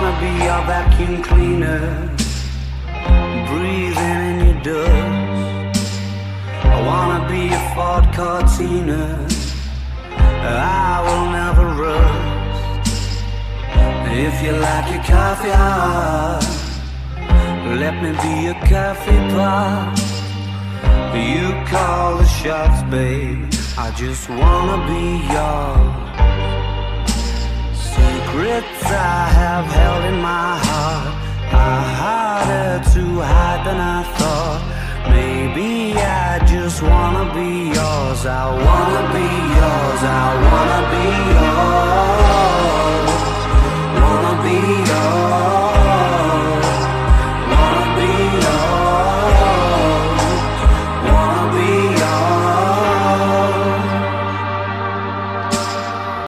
wanna be your vacuum cleaner, breathing in your dust. I wanna be a Ford Cortina, I will never rust. If you like your coffee hot, let me be a coffee pot. You call the shots, babe, I just wanna be yours. Secrets I have held in my heart are harder to hide than I thought. Maybe I just wanna be yours. I wanna be yours. I wanna be yours.